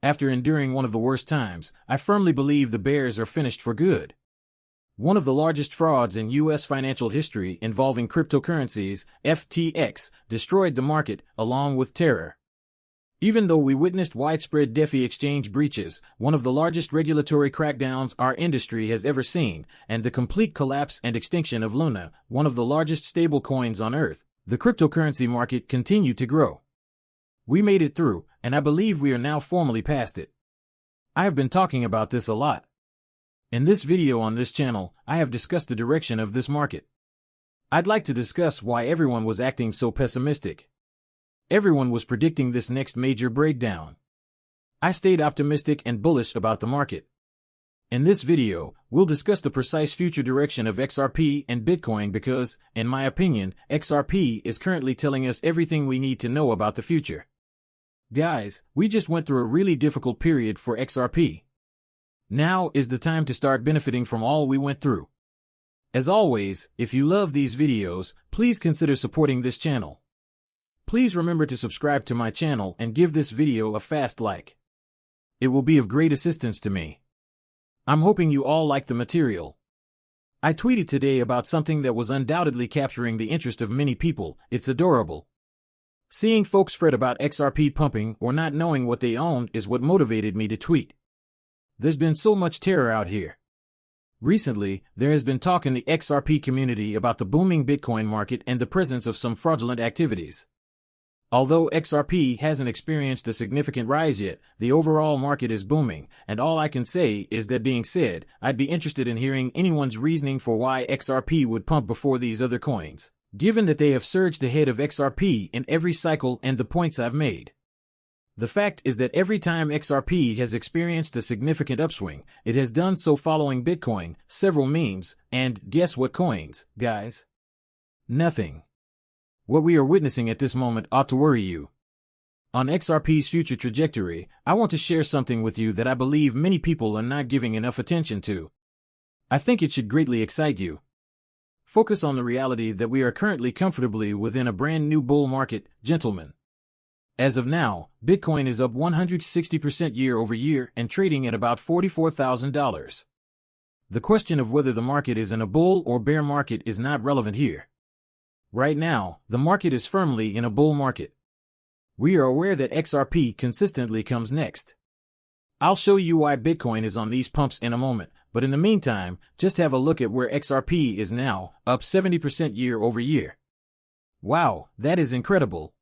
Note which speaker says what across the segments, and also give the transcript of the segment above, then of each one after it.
Speaker 1: After enduring one of the worst times, I firmly believe the bears are finished for good. One of the largest frauds in U.S. financial history involving cryptocurrencies, FTX, destroyed the market, along with terror. Even though we witnessed widespread DeFi exchange breaches, one of the largest regulatory crackdowns our industry has ever seen, and the complete collapse and extinction of Luna, one of the largest stablecoins on Earth, the cryptocurrency market continued to grow. We made it through, and I believe we are now formally past it. I have been talking about this a lot. In this video on this channel, I have discussed the direction of this market. I'd like to discuss why everyone was acting so pessimistic. Everyone was predicting this next major breakdown. I stayed optimistic and bullish about the market. In this video, we'll discuss the precise future direction of XRP and Bitcoin because, in my opinion, XRP is currently telling us everything we need to know about the future. Guys, we just went through a really difficult period for XRP. Now is the time to start benefiting from all we went through. As always, if you love these videos, please consider supporting this channel. Please remember to subscribe to my channel and give this video a fast like. It will be of great assistance to me. I'm hoping you all like the material. I tweeted today about something that was undoubtedly capturing the interest of many people. It's adorable. Seeing folks fret about XRP pumping or not knowing what they owned is what motivated me to tweet. There's been so much terror out here. Recently, there has been talk in the XRP community about the booming Bitcoin market and the presence of some fraudulent activities. Although XRP hasn't experienced a significant rise yet, the overall market is booming, and all I can say is that being said, I'd be interested in hearing anyone's reasoning for why XRP would pump before these other coins, given that they have surged ahead of XRP in every cycle and the points I've made. The fact is that every time XRP has experienced a significant upswing, it has done so following Bitcoin, several memes, and guess what coins, guys? Nothing. What we are witnessing at this moment ought to worry you. On XRP's future trajectory, I want to share something with you that I believe many people are not giving enough attention to. I think it should greatly excite you. Focus on the reality that we are currently comfortably within a brand new bull market, gentlemen. As of now, Bitcoin is up 160% year over year and trading at about $44,000. The question of whether the market is in a bull or bear market is not relevant here. Right now, the market is firmly in a bull market. We are aware that XRP consistently comes next. I'll show you why Bitcoin is on these pumps in a moment, but in the meantime, just have a look at where XRP is now, up 70% year over year. Wow, that is incredible.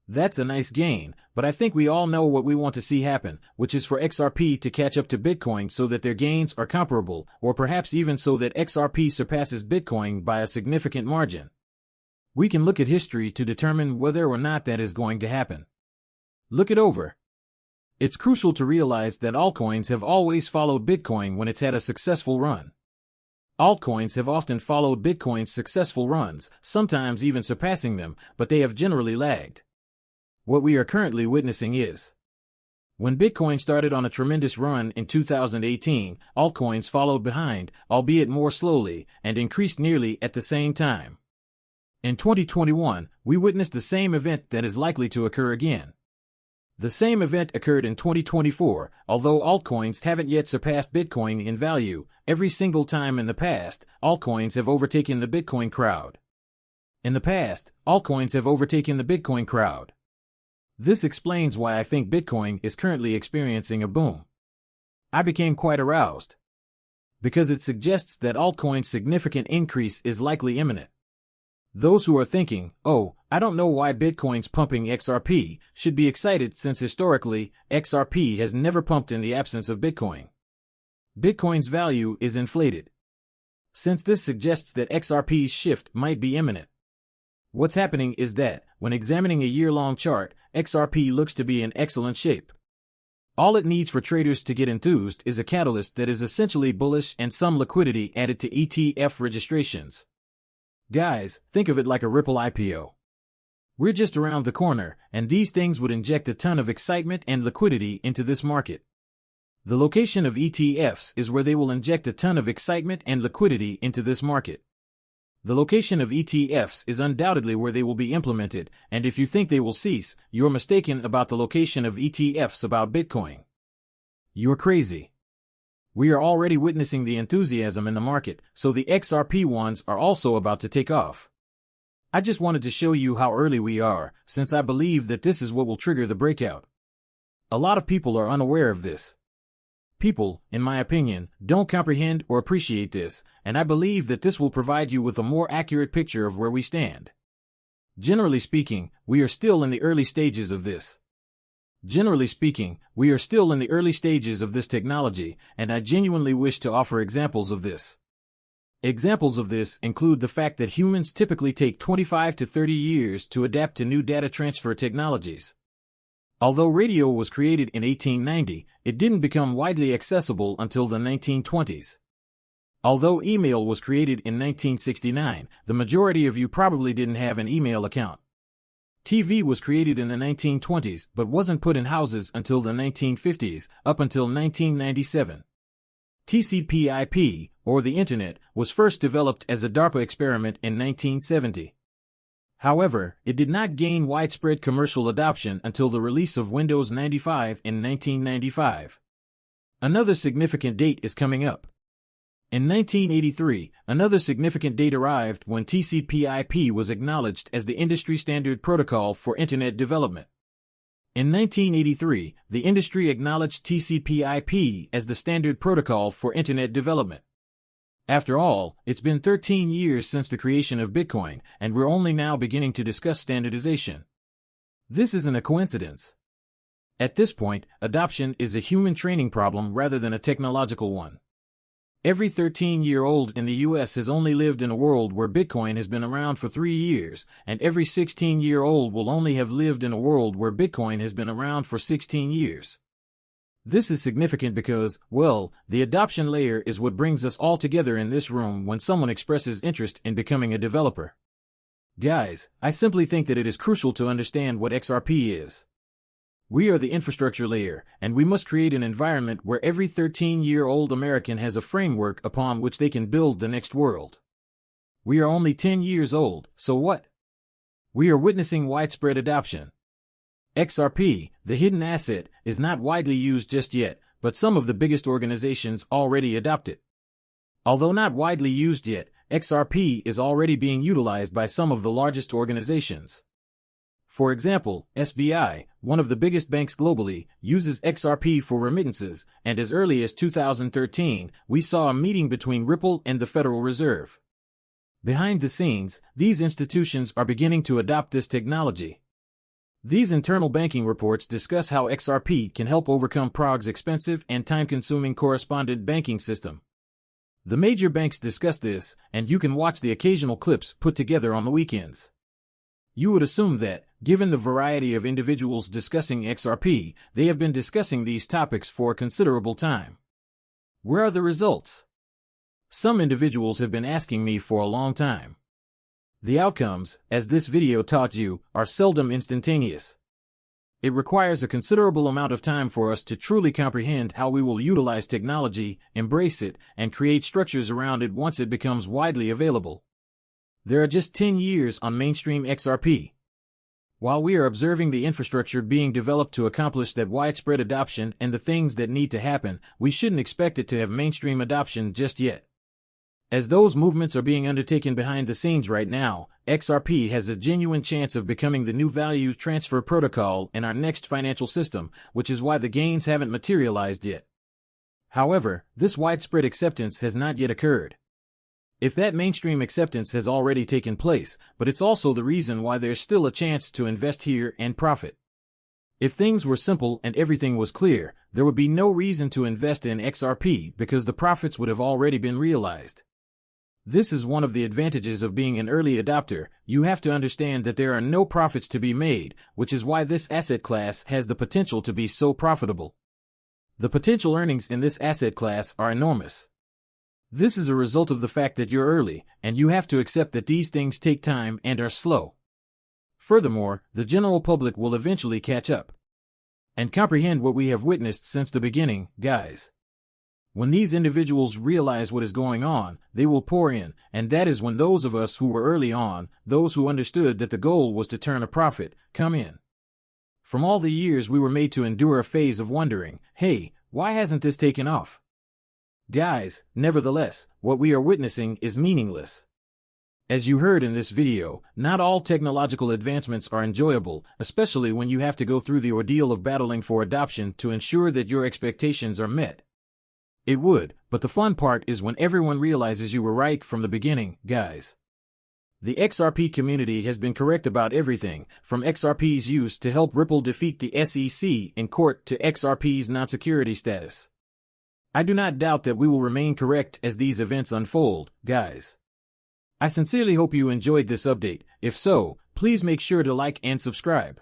Speaker 1: That's a nice gain, but I think we all know what we want to see happen, which is for XRP to catch up to Bitcoin so that their gains are comparable, or perhaps even so that XRP surpasses Bitcoin by a significant margin. We can look at history to determine whether or not that is going to happen. Look it over. It's crucial to realize that altcoins have always followed Bitcoin when it's had a successful run. Altcoins have often followed Bitcoin's successful runs, sometimes even surpassing them, but they have generally lagged. What we are currently witnessing is, when Bitcoin started on a tremendous run in 2018, altcoins followed behind, albeit more slowly, and increased nearly at the same time. In 2021, we witnessed the same event that is likely to occur again. The same event occurred in 2024, although altcoins haven't yet surpassed Bitcoin in value. Every single time in the past, altcoins have overtaken the Bitcoin crowd. In the past, altcoins have overtaken the Bitcoin crowd. This explains why I think Bitcoin is currently experiencing a boom. I became quite aroused, because it suggests that altcoin's significant increase is likely imminent. Those who are thinking, oh, I don't know why Bitcoin's pumping XRP, should be excited since historically, XRP has never pumped in the absence of Bitcoin. Bitcoin's value is inflated. Since this suggests that XRP's shift might be imminent. What's happening is that, when examining a year-long chart, XRP looks to be in excellent shape. All it needs for traders to get enthused is a catalyst that is essentially bullish and some liquidity added to ETF registrations. Guys, think of it like a Ripple IPO. We're just around the corner, and these things would inject a ton of excitement and liquidity into this market. The location of ETFs is where they will inject a ton of excitement and liquidity into this market. The location of ETFs is undoubtedly where they will be implemented, and if you think they will cease, you're mistaken about the location of ETFs about Bitcoin. You're crazy. We are already witnessing the enthusiasm in the market, so the XRP ones are also about to take off. I just wanted to show you how early we are, since I believe that this is what will trigger the breakout. A lot of people are unaware of this. People, in my opinion, don't comprehend or appreciate this, and I believe that this will provide you with a more accurate picture of where we stand. Generally speaking, we are still in the early stages of this. Generally speaking, we are still in the early stages of this technology, and I genuinely wish to offer examples of this. Examples of this include the fact that humans typically take 25 to 30 years to adapt to new data transfer technologies. Although radio was created in 1890, it didn't become widely accessible until the 1920s. Although email was created in 1969, the majority of you probably didn't have an email account. TV was created in the 1920s but wasn't put in houses until the 1950s, up until 1997. TCP/IP, or the Internet, was first developed as a DARPA experiment in 1970. However, it did not gain widespread commercial adoption until the release of Windows 95 in 1995. Another significant date is coming up. In 1983, another significant date arrived when TCP/IP was acknowledged as the industry standard protocol for Internet development. In 1983, the industry acknowledged TCP/IP as the standard protocol for Internet development. After all, it's been 13 years since the creation of Bitcoin, and we're only now beginning to discuss standardization. This isn't a coincidence. At this point, adoption is a human training problem rather than a technological one. Every 13-year-old in the US has only lived in a world where Bitcoin has been around for 3 years, and every 16-year-old will only have lived in a world where Bitcoin has been around for 16 years. This is significant because, well, the adoption layer is what brings us all together in this room when someone expresses interest in becoming a developer. Guys, I simply think that it is crucial to understand what XRP is. We are the infrastructure layer, and we must create an environment where every 13-year-old American has a framework upon which they can build the next world. We are only 10 years old, so what? We are witnessing widespread adoption. XRP, the hidden asset, is not widely used just yet, but some of the biggest organizations already adopt it. Although not widely used yet, XRP is already being utilized by some of the largest organizations. For example, SBI, one of the biggest banks globally, uses XRP for remittances, and as early as 2013, we saw a meeting between Ripple and the Federal Reserve. Behind the scenes, these institutions are beginning to adopt this technology. These internal banking reports discuss how XRP can help overcome Prague's expensive and time-consuming correspondent banking system. The major banks discuss this, and you can watch the occasional clips put together on the weekends. You would assume that, given the variety of individuals discussing XRP, they have been discussing these topics for a considerable time. Where are the results? Some individuals have been asking me for a long time. The outcomes, as this video taught you, are seldom instantaneous. It requires a considerable amount of time for us to truly comprehend how we will utilize technology, embrace it, and create structures around it once it becomes widely available. There are just 10 years on mainstream XRP. While we are observing the infrastructure being developed to accomplish that widespread adoption and the things that need to happen, we shouldn't expect it to have mainstream adoption just yet. As those movements are being undertaken behind the scenes right now, XRP has a genuine chance of becoming the new value transfer protocol in our next financial system, which is why the gains haven't materialized yet. However, this widespread acceptance has not yet occurred. If that mainstream acceptance has already taken place, but it's also the reason why there's still a chance to invest here and profit. If things were simple and everything was clear, there would be no reason to invest in XRP because the profits would have already been realized. This is one of the advantages of being an early adopter. You have to understand that there are no profits to be made, which is why this asset class has the potential to be so profitable. The potential earnings in this asset class are enormous. This is a result of the fact that you're early, and you have to accept that these things take time and are slow. Furthermore, the general public will eventually catch up and comprehend what we have witnessed since the beginning, guys. When these individuals realize what is going on, they will pour in, and that is when those of us who were early on, those who understood that the goal was to turn a profit, come in. From all the years we were made to endure a phase of wondering, hey, why hasn't this taken off? Guys, nevertheless, what we are witnessing is meaningless. As you heard in this video, not all technological advancements are enjoyable, especially when you have to go through the ordeal of battling for adoption to ensure that your expectations are met. It would, but the fun part is when everyone realizes you were right from the beginning, guys. The XRP community has been correct about everything, from XRP's use to help Ripple defeat the SEC in court to XRP's non-security status. I do not doubt that we will remain correct as these events unfold, guys. I sincerely hope you enjoyed this update. If so, please make sure to like and subscribe.